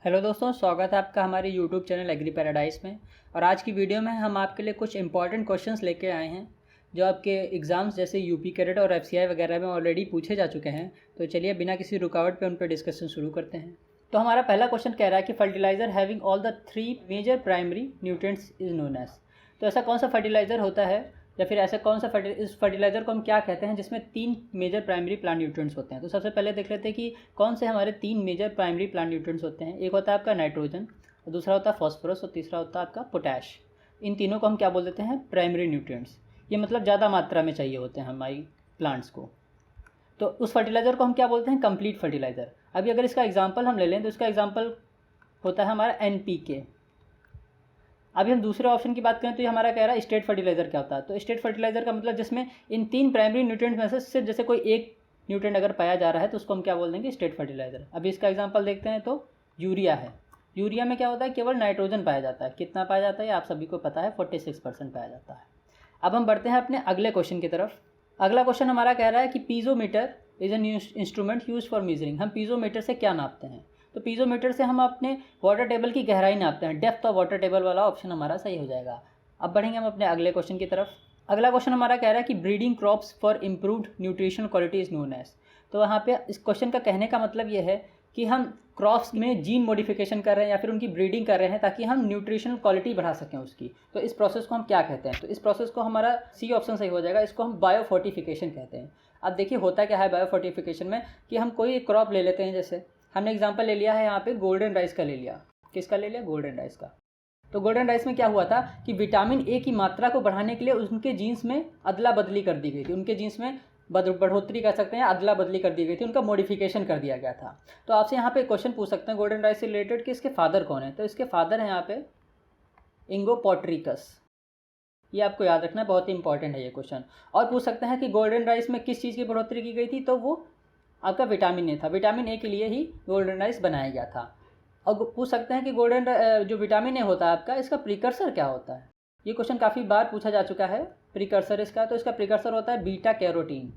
Hello दोस्तों, स्वागत है आपका हमारे यूट्यूब चैनल एग्री पैराडाइज में। और आज की वीडियो में हम आपके लिए कुछ इंपॉर्टेंट क्वेश्चंस लेके आए हैं जो आपके एग्ज़ाम्स जैसे यूपी कैडेट और एफसीआई वगैरह में ऑलरेडी पूछे जा चुके हैं। तो चलिए बिना किसी रुकावट पे उन पर डिस्कशन शुरू करते हैं। तो हमारा पहला क्वेश्चन कह रहा है कि fertiliser having all the 3 major primary nutrients is known as. तो ऐसा कौन सा फर्टिलाइज़र होता है या फिर ऐसा कौन सा इस फर्टिलाइज़र को हम क्या कहते हैं जिसमें 3 मेजर प्राइमरी प्लांट न्यूट्रिएंट्स होते हैं। तो सबसे पहले देख लेते हैं कि कौन से हमारे 3 मेजर प्राइमरी प्लांट न्यूट्रिएंट्स होते हैं। एक होता है आपका नाइट्रोजन, और दूसरा होता है फॉस्फोरस, और तीसरा होता है आपका पोटैश। इन तीनों को हम क्या बोल देते हैं? Primary nutrients. ये मतलब ज़्यादा मात्रा में चाहिए होते हैं हमारी प्लांट्स को। तो उस फर्टिलाइज़र को हम क्या बोलते हैं? Complete fertiliser. अभी अगर इसका एग्जाम्पल हम ले लें तो इसका एग्जाम्पल होता है हमारा NPK। अभी हम दूसरे ऑप्शन की बात करें तो ये हमारा कह रहा है स्टेट फर्टिलाइज़र क्या होता है। तो स्टेट फर्टिलाइज़र का मतलब जिसमें इन 3 प्राइमरी न्यूट्रिएंट्स में से सिर्फ जैसे कोई एक न्यूट्रिएंट अगर पाया जा रहा है तो उसको हम क्या बोल देंगे? State fertiliser. अभी इसका एग्जांपल देखते हैं तो यूरिया है। यूरिया में क्या होता है? केवल नाइट्रोजन पाया जाता है। कितना पाया जाता है आप सभी को पता है, 46% पाया जाता है। अब हम बढ़ते हैं अपने अगले क्वेश्चन की तरफ। अगला क्वेश्चन हमारा कह रहा है कि piezometer is an instrument use for measuring. हम पीजोमीटर से क्या नापते हैं? तो पीजोमीटर से हम अपने वाटर टेबल की गहराई नापते हैं। डेप्थ ऑफ वाटर टेबल वाला ऑप्शन हमारा सही हो जाएगा। अब बढ़ेंगे हम अपने अगले क्वेश्चन की तरफ। अगला क्वेश्चन हमारा कह रहा है कि breeding crops for improved nutrition quality is known as. तो यहाँ पे इस क्वेश्चन का कहने का मतलब ये है कि हम क्रॉप्स में जीन मॉडिफिकेशन कर रहे हैं या फिर उनकी ब्रीडिंग कर रहे हैं ताकि हम न्यूट्रिशनल क्वालिटी बढ़ा सकें उसकी। तो इस प्रोसेस को हम क्या कहते हैं? तो इस प्रोसेस को हमारा सी ऑप्शन सही हो जाएगा। इसको हम बायोफोर्टिफिकेशन कहते हैं। अब देखिए होता क्या है बायोफोर्टिफिकेशन में कि हम कोई एक क्रॉप ले लेते हैं। जैसे हमने एग्जांपल ले लिया है यहाँ पे गोल्डन राइस का ले लिया। किसका ले लिया? गोल्डन राइस का। तो गोल्डन राइस में क्या हुआ था कि विटामिन ए की मात्रा को बढ़ाने के लिए उनके जीन्स में अदला बदली कर दी गई थी। उनके जीन्स में बढ़ोतरी कर सकते हैं, अदला बदली कर दी गई थी, उनका मॉडिफिकेशन कर दिया गया था। तो आपसे यहाँ पे क्वेश्चन पूछ सकते हैं गोल्डन राइस से रिलेटेड कि इसके फादर कौन है। तो इसके फादर हैं यहाँ पे इंगो पोर्ट्रिकस। ये आपको याद रखना है, बहुत ही इंपॉर्टेंट है ये क्वेश्चन। और पूछ सकते हैं कि गोल्डन राइस में किस चीज़ की बढ़ोतरी की गई थी। तो वो आपका विटामिन ए था। विटामिन ए के लिए ही गोल्डन राइस बनाया गया था। और पूछ सकते हैं कि जो विटामिन ए होता है आपका, इसका प्रिकर्सर क्या होता है। ये क्वेश्चन काफ़ी बार पूछा जा चुका है प्रिकर्सर इसका। तो इसका प्रिकर्सर होता है बीटा कैरोटीन।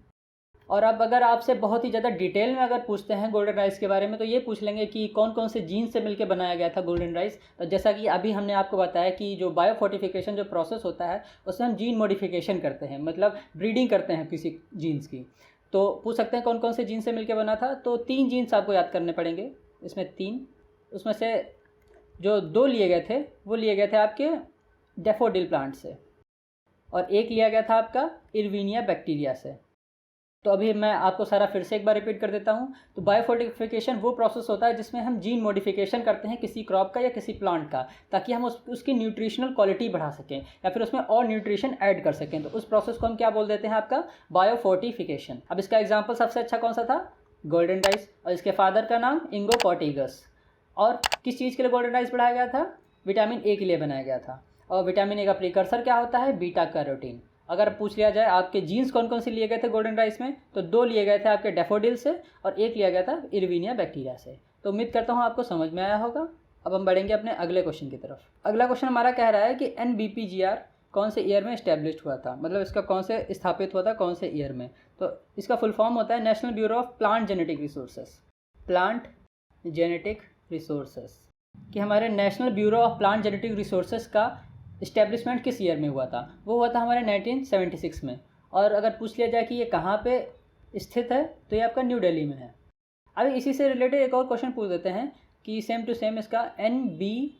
और अब अगर आपसे बहुत ही ज़्यादा डिटेल में अगर पूछते हैं गोल्डन राइस के बारे में तो ये पूछ लेंगे कि कौन कौन से जीन से मिलकर बनाया गया था गोल्डन राइस। तो जैसा कि अभी हमने आपको बताया कि जो बायोफोर्टिफिकेशन जो प्रोसेस होता है उसमें हम जीन मॉडिफिकेशन करते हैं, मतलब ब्रीडिंग करते हैं किसी जीन्स की। तो पूछ सकते हैं कौन कौन से जीन से मिलकर बना था। तो 3 जीन्स आपको याद करने पड़ेंगे इसमें 3। उसमें से जो 2 लिए गए थे वो लिए गए थे आपके डैफोडिल प्लांट से, और एक लिया गया था आपका इरविनिया बैक्टीरिया से। तो अभी मैं आपको सारा फिर से एक बार रिपीट कर देता हूँ। तो बायोफोर्टिफिकेशन वो प्रोसेस होता है जिसमें हम जीन मॉडिफिकेशन करते हैं किसी क्रॉप का या किसी प्लांट का, ताकि हम उसकी न्यूट्रिशनल क्वालिटी बढ़ा सकें या फिर उसमें और न्यूट्रिशन ऐड कर सकें। तो उस प्रोसेस को हम क्या बोल देते हैं? आपका बायोफोर्टिफिकेशन। अब इसका एग्जाम्पल सबसे अच्छा कौन सा था? Golden rice. और इसके फादर का नाम इंगो पोर्ट्रिकस। और किस चीज़ के लिए गोल्डन राइस बनाया गया था? विटामिन ए के लिए बनाया गया था। और विटामिन ए का प्रिकर्सर क्या होता है? Beta carotene. अगर पूछ लिया जाए आपके जीन्स कौन कौन से लिए गए थे गोल्डन राइस में, तो 2 लिए गए थे आपके डैफोडिल से और एक लिया गया था इरविनिया बैक्टीरिया से। तो उम्मीद करता हूँ आपको समझ में आया होगा। अब हम बढ़ेंगे अपने अगले क्वेश्चन की तरफ। अगला क्वेश्चन हमारा कह रहा है कि NBPGR कौन से ईयर में इस्टेब्लिश हुआ था, मतलब इसका कौन से स्थापित हुआ था, कौन से ईयर में। तो इसका फुल फॉर्म होता है national bureau of plant genetic resources. Plant genetic resources कि हमारे national bureau of plant genetic resources का इस्टेब्लिशमेंट किस ईयर में हुआ था। वो हुआ था हमारे 1976 में। और अगर पूछ लिया जाए कि ये कहाँ पे स्थित है तो ये आपका न्यू दिल्ली में है। अभी इसी से रिलेटेड एक और क्वेश्चन पूछ देते हैं कि सेम टू सेम इसका NBAGR।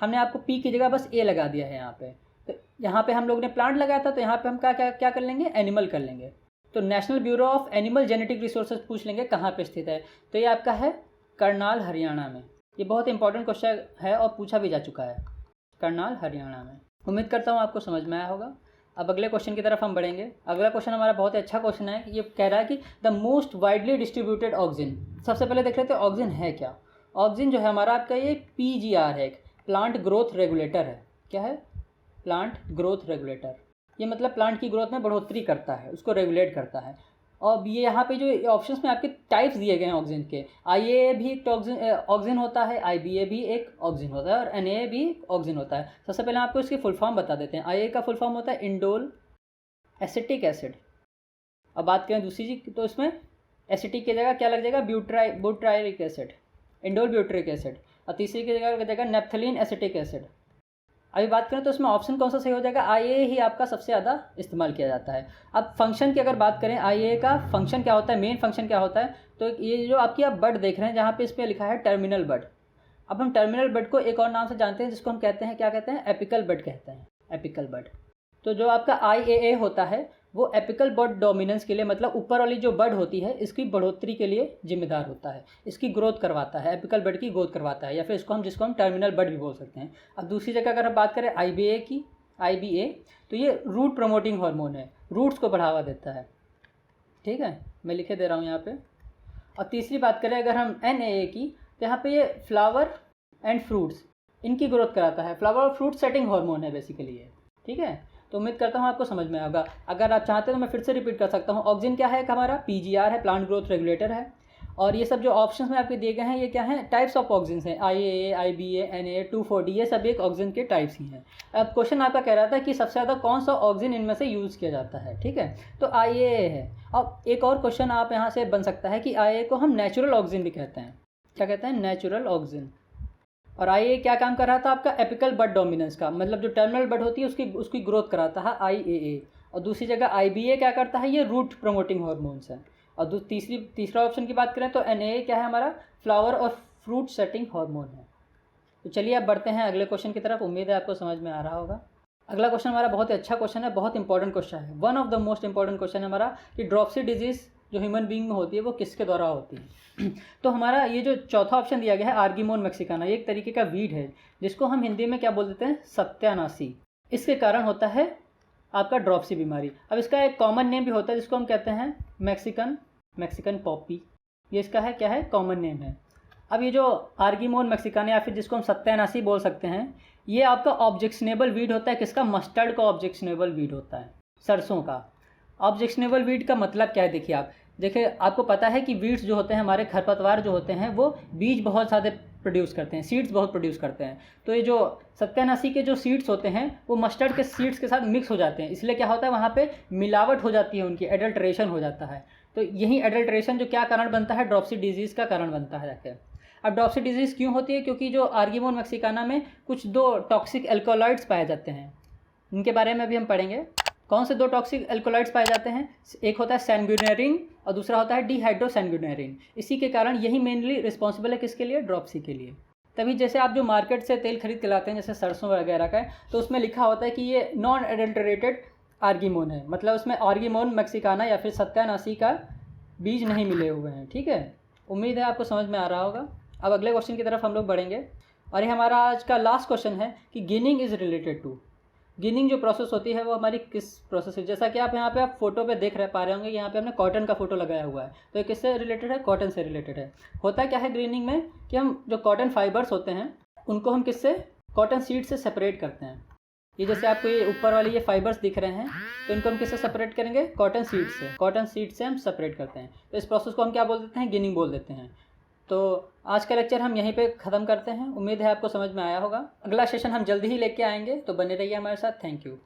हमने आपको P की जगह बस A लगा दिया है यहाँ पे। तो यहाँ पे हम लोग ने प्लांट लगाया था, तो यहाँ पे हम क्या कर लेंगे? एनिमल कर लेंगे। तो national bureau of animal genetic resources पूछ लेंगे कहाँ पे स्थित है। तो ये आपका है करनाल, हरियाणा में। ये बहुत इंपॉर्टेंट क्वेश्चन है और पूछा भी जा चुका है, करनाल, हरियाणा में। उम्मीद करता हूँ आपको समझ में आया होगा। अब अगले क्वेश्चन की तरफ हम बढ़ेंगे। अगला क्वेश्चन हमारा बहुत अच्छा क्वेश्चन है। ये कह रहा है कि the most widely distributed auxin. सबसे पहले देख लेते हैं ऑक्सिन है क्या। ऑक्सिन जो है हमारा आपका ये PGR है, एक प्लांट ग्रोथ रेगुलेटर है। क्या है? Plant growth regulator. ये मतलब प्लांट की ग्रोथ में बढ़ोतरी करता है, उसको रेगुलेट करता है। और ये यहाँ पे जो ऑप्शंस में आपके टाइप्स दिए गए हैं ऑक्सिन के, IA भी एक ऑक्सिन होता है, IBA भी एक ऑक्सिन होता है, और NA भी ऑक्सिन होता है। सबसे पहले आपको इसकी फुल फॉर्म बता देते हैं। IA का फुल फॉर्म होता है इंडोल एसिटिक एसिड। अब बात करें दूसरी चीज़ तो इसमें एसिटिक की जगह क्या लग जाएगा, butyric acid, indole butyric acid. और तीसरी की जगह लग जाएगा नेप्थलीन एसिटिक एसिड। अभी बात करें तो इसमें ऑप्शन कौन सा सही हो जाएगा, IA ही आपका सबसे ज़्यादा इस्तेमाल किया जाता है। अब फंक्शन की अगर बात करें, IA का फंक्शन क्या होता है, मेन फंक्शन क्या होता है, तो ये जो आपकी आप बड देख रहे हैं जहाँ पे इस पर लिखा है टर्मिनल बड। अब हम टर्मिनल बड को एक और नाम से जानते हैं जिसको हम कहते हैं, क्या कहते हैं, एपिकल बड कहते हैं, एपिकल बड। तो जो आपका IAA होता है वो एपिकल बड डोमिनेंस के लिए, मतलब ऊपर वाली जो बड होती है इसकी बढ़ोतरी के लिए जिम्मेदार होता है, इसकी ग्रोथ करवाता है, एपिकल बड की ग्रोथ करवाता है, या फिर जिसको हम टर्मिनल बड भी बोल सकते हैं। अब दूसरी जगह अगर हम बात करें IBA, तो ये रूट प्रमोटिंग हार्मोन है, रूट्स को बढ़ावा देता है। ठीक है, मैं लिखे दे रहा हूँ यहाँ पे। और तीसरी बात करें अगर हम NAA की, तो यहाँ पे ये फ्लावर एंड फ्रूट्स, इनकी ग्रोथ कराता है, फ्लावर और फ्रूट सेटिंग हार्मोन है बेसिकली ये। ठीक है, तो उम्मीद करता हूँ आपको समझ में आएगा। अगर आप चाहते हैं तो मैं फिर से रिपीट कर सकता हूँ। ऑक्सिन क्या है हमारा, PGR है, प्लांट ग्रोथ रेगुलेटर है। और ये सब जो ऑप्शंस में आपके दिए गए हैं ये क्या हैं, टाइप्स ऑफ ऑक्सिन्स हैं, IAA, IBA, NAA, 2,4-D, ये सब एक ऑक्सिन के टाइप्स ही हैं। अब क्वेश्चन आपका कह रहा था कि सबसे ज़्यादा कौन सा ऑक्सिन इनमें से यूज़ किया जाता है। ठीक है, तो IAA है। अब एक और क्वेश्चन आप यहाँ से बन सकता है कि IAA को हम नेचुरल ऑक्सिन भी कहते हैं। क्या कहते हैं, नेचुरल ऑक्सिन। और IAA क्या काम कर रहा था आपका, एपिकल बड डोमिनेंस का, मतलब जो टर्मिनल बड होती है उसकी ग्रोथ कराता है IAA। और दूसरी जगह IBA क्या करता है, ये रूट प्रमोटिंग हार्मोन्स है। और तीसरा ऑप्शन की बात करें तो NAA क्या है हमारा, फ्लावर और फ्रूट सेटिंग हार्मोन है। तो चलिए अब बढ़ते हैं अगले क्वेश्चन की तरफ। उम्मीद है आपको समझ में आ रहा होगा। अगला क्वेश्चन हमारा बहुत ही अच्छा क्वेश्चन है, बहुत इंपॉर्टेंट क्वेश्चन है, one of the most important question है हमारा कि ड्रॉप्सी डिजीज़ जो ह्यूमन बीइंग में होती है वो किसके द्वारा होती है। तो हमारा ये जो चौथा ऑप्शन दिया गया है आर्गीमोन मैक्सिकाना, ये एक तरीके का वीड है जिसको हम हिंदी में क्या बोल देते हैं, सत्यानाशी। इसके कारण होता है आपका ड्रॉप्सी बीमारी। अब इसका एक कॉमन नेम भी होता है जिसको हम कहते हैं मैक्सिकन पॉपी, ये इसका है क्या है, कॉमन नेम है। अब ये जो आर्गीमोन मैक्सिकाना या फिर जिसको हम सत्यानाशी बोल सकते हैं, ये आपका ऑब्जेक्शनेबल वीड होता है। किसका, मस्टर्ड का ऑब्जेक्शनेबल वीड होता है, सरसों का। ऑब्जेक्शनेबल वीड का मतलब क्या है, देखिए आपको पता है कि वीड्स जो होते हैं हमारे, खरपतवार जो होते हैं वो बीज बहुत ज़्यादा प्रोड्यूस करते हैं, सीड्स बहुत प्रोड्यूस करते हैं। तो ये जो सत्यानाशी के जो सीड्स होते हैं वो मस्टर्ड के सीड्स के साथ मिक्स हो जाते हैं, इसलिए क्या होता है वहाँ पे मिलावट हो जाती है, उनकी एडल्ट्रेशन हो जाता है। तो यही एडल्ट्रेशन जो क्या कारण बनता है, ड्रॉप्सी डिजीज़ का कारण बनता है जाके। अब ड्रॉप्सी डिजीज़ क्यों होती है, क्योंकि जो आर्गीमोन मैक्सिकाना में कुछ 2 टॉक्सिक एल्कोलॉइड्स पाए जाते हैं, इनके बारे में भी हम पढ़ेंगे। कौन से 2 टॉक्सिक एल्कोलॉइड्स पाए जाते हैं, एक होता है सैंगुइनेरिन और दूसरा होता है डिहाइड्रोसैंगुइनेरिन। इसी के कारण यही मेनली रिस्पॉन्सिबल है किसके लिए, ड्रॉप्सी के लिए। तभी जैसे आप जो मार्केट से तेल खरीद के लाते हैं जैसे सरसों वगैरह का, तो उसमें लिखा होता है कि ये नॉन एडल्टरेटेड आर्गीमोन है, मतलब उसमें आर्गीमोन मैक्सिकाना या फिर सत्यानाशी का बीज नहीं मिले हुए हैं। ठीक है, उम्मीद है आपको समझ में आ रहा होगा। अब अगले क्वेश्चन की तरफ हम लोग बढ़ेंगे और ये हमारा आज का लास्ट क्वेश्चन है कि ginning is related to, ginning जो प्रोसेस होती है वो हमारी किस प्रोसेस है। जैसा कि आप यहाँ पे आप फोटो पे देख पा रहे होंगे, यहाँ पे हमने कॉटन का फोटो लगाया हुआ है, तो ये किससे रिलेटेड है, कॉटन से रिलेटेड है। होता क्या है ग्रीनिंग में कि हम जो कॉटन फाइबर्स होते हैं उनको हम किससे, कॉटन सीड से सेपरेट करते हैं। ये जैसे आपको ये ऊपर वाले ये फाइबर्स दिख रहे हैं, तो इनको हम किससे सेपरेट करेंगे, कॉटन सीड से। कॉटन सीड से हम सेपरेट करते हैं, तो इस प्रोसेस को हम क्या बोल देते हैं, गिनिंग बोल देते हैं। तो आज का लेक्चर हम यहीं पे ख़त्म करते हैं। उम्मीद है आपको समझ में आया होगा। अगला सेशन हम जल्दी ही लेके आएंगे, तो बने रहिए हमारे साथ। Thank you.